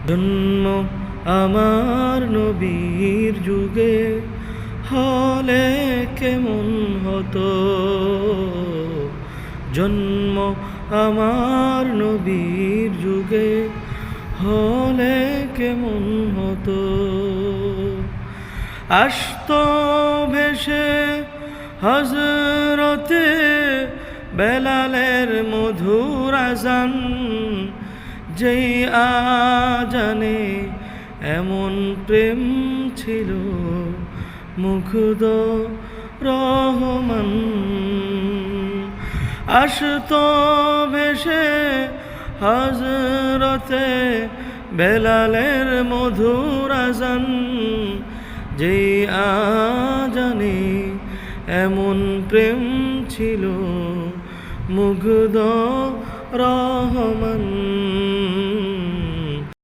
জন্ম আমার নবীর যুগে হলে কেমন হতো, জন্ম আমার নবীর যুগে হলে কেমন হতো। আসতো ভেসে হযরতে বেলালের মধুর আযান, যেই আজানে এমন প্রেম ছিল মুগ্ধ রহমান। আসতো ভেসে হযরতে বেলালের মধুর আযান, যেই আজানে এমন প্রেম ছিল মুগ্ধ রহমান।